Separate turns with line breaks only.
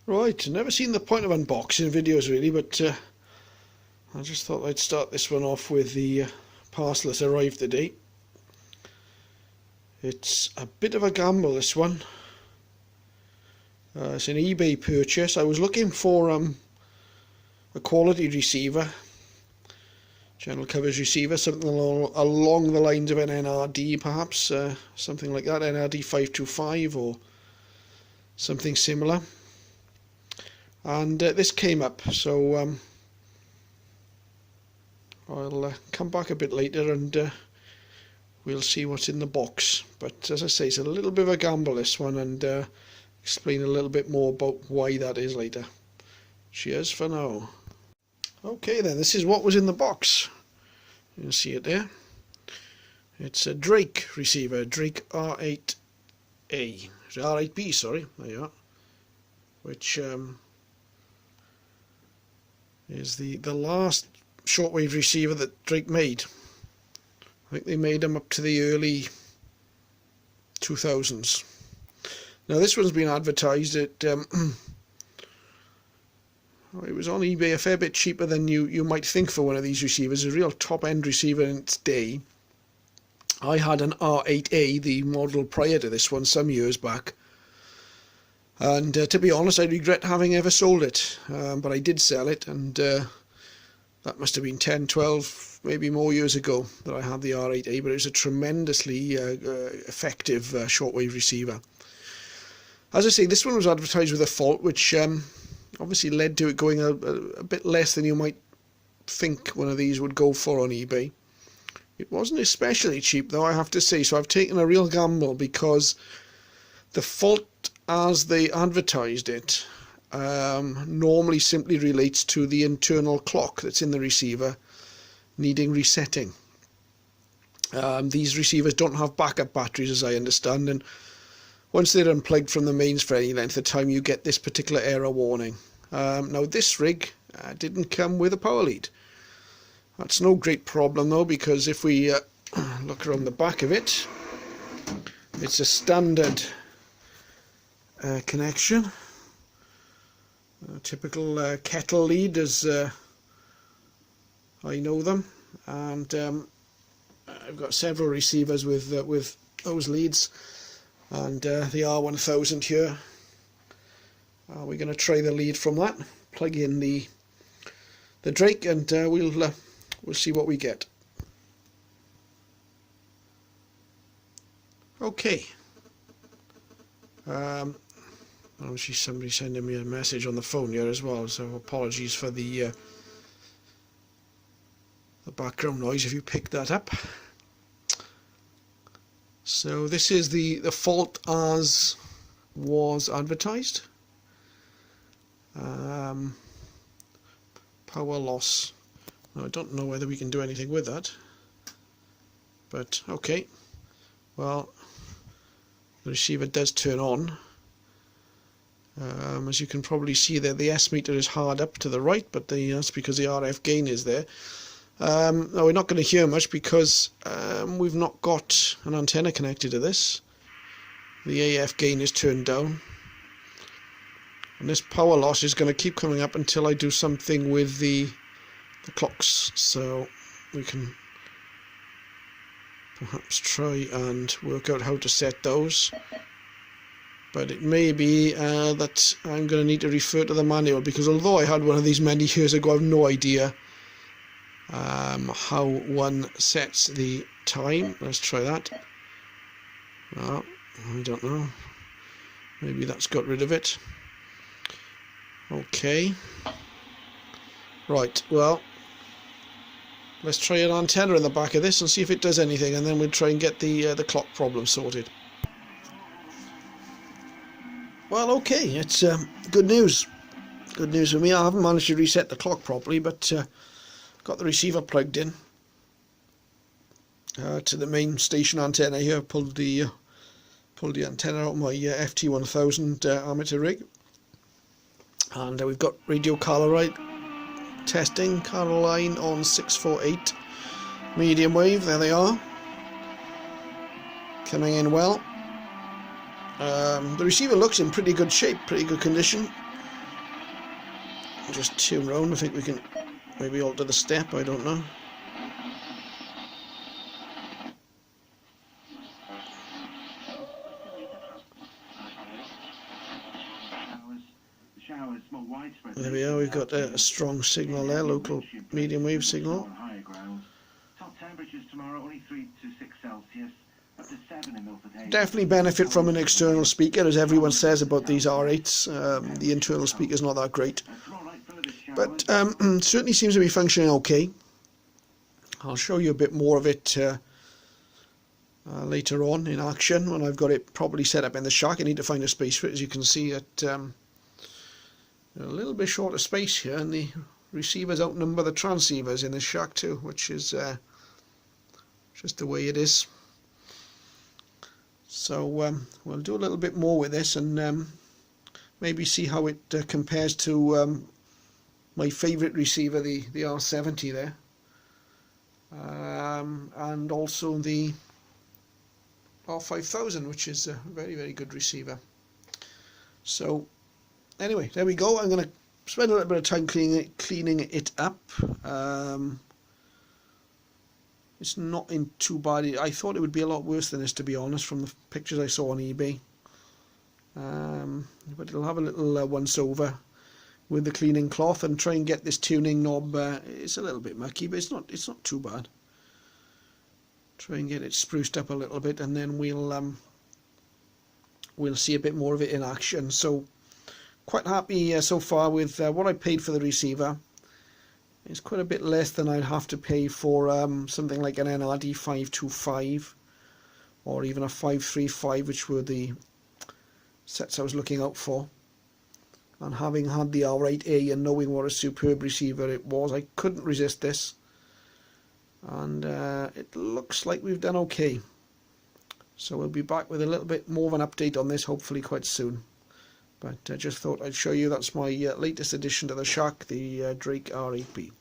Right, never seen the point of unboxing videos really, but I just thought I'd start this one off with the parcel that's arrived today. It's a bit of a gamble, this one. It's an eBay purchase. I was looking for a quality receiver, channel covers receiver, something along the lines of an NRD perhaps, something like that, NRD 525 or something similar. And this came up, so I'll come back a bit later and we'll see what's in the box. But as I say, it's a little bit of a gamble, this one, and explain a little bit more about why that is later. Cheers for now. Okay then, this is what was in the box. You can see it there. It's a Drake receiver, Drake R8A, R8B, sorry, there you are, which is the last shortwave receiver that Drake made. I think they made them up to the early 2000s. Now this one's been advertised at it was on eBay a fair bit cheaper than you might think for one of these receivers. A real top-end receiver in its day. I had an R8A, the model prior to this one, some years back, and to be honest, I regret having ever sold it, but I did sell it, and that must have been 10, 12, maybe more years ago that I had the R8A, but it was a tremendously effective shortwave receiver. As I say, this one was advertised with a fault, which obviously led to it going a bit less than you might think one of these would go for on eBay. It wasn't especially cheap though, I have to say, so I've taken a real gamble, because the fault as they advertised it normally simply relates to the internal clock that's in the receiver needing resetting. These receivers don't have backup batteries, as I understand, and once they're unplugged from the mains for any length of time, you get this particular error warning. Now this rig didn't come with a power lead. That's no great problem though, because if we look around the back of it, it's a standard connection, typical kettle lead as I know them, and I've got several receivers with those leads, and the R1000 here. We're going to try the lead from that, plug in the Drake, and we'll see what we get. Okay. Obviously somebody sending me a message on the phone here as well, so apologies for the background noise if you picked that up. So this is the fault as was advertised. Power loss. Now, I don't know whether we can do anything with that, but okay. Well, the receiver does turn on. As you can probably see there, the S meter is hard up to the right, but that's because the RF gain is there. Now we're not going to hear much because we've not got an antenna connected to this. The AF gain is turned down, and this power loss is going to keep coming up until I do something with the clocks, so we can perhaps try and work out how to set those. But it may be that I'm going to need to refer to the manual, because although I had one of these many years ago, I have no idea how one sets the time. Let's try that. Oh, I don't know. Maybe that's got rid of it. Okay. Right, well, let's try an antenna in the back of this and see if it does anything, and then we'll try and get the clock problem sorted. Well, okay, it's good news. Good news for me. I haven't managed to reset the clock properly, but got the receiver plugged in to the main station antenna here. Pulled the antenna out of my FT1000 amateur rig, and we've got radio Caroline testing. Caroline on 648 medium wave. There they are, coming in well. The receiver looks in pretty good shape, pretty good condition. just tune round. I think we can maybe alter the step, I don't know. There we are, we've got a strong signal there, local medium wave signal. Definitely benefit from an external speaker, as everyone says about these R8s. The internal speaker's not that great, but certainly seems to be functioning okay. I'll show you a bit more of it later on in action when I've got it properly set up in the shack. I need to find a space for it. As you can see, at a little bit short of space here, and the receivers outnumber the transceivers in the shack too, which is just the way it is. So we'll do a little bit more with this and maybe see how it compares to my favourite receiver, the R70 there, and also the R5000, which is a very, very good receiver. So anyway, there we go. I'm going to spend a little bit of time cleaning it up. It's not in too bad. I thought it would be a lot worse than this, to be honest, from the pictures I saw on eBay. But it'll have a little once over with the cleaning cloth and try and get this tuning knob. It's a little bit mucky, but it's not too bad. Try and get it spruced up a little bit, and then we'll see a bit more of it in action. So quite happy so far with what I paid for the receiver. It's quite a bit less than I'd have to pay for something like an NRD 525 or even a 535, which were the sets I was looking out for. And having had the R8A and knowing what a superb receiver it was, I couldn't resist this. And it looks like we've done okay. So we'll be back with a little bit more of an update on this hopefully quite soon. But I just thought I'd show you that's my latest addition to the shack, the Drake R8B.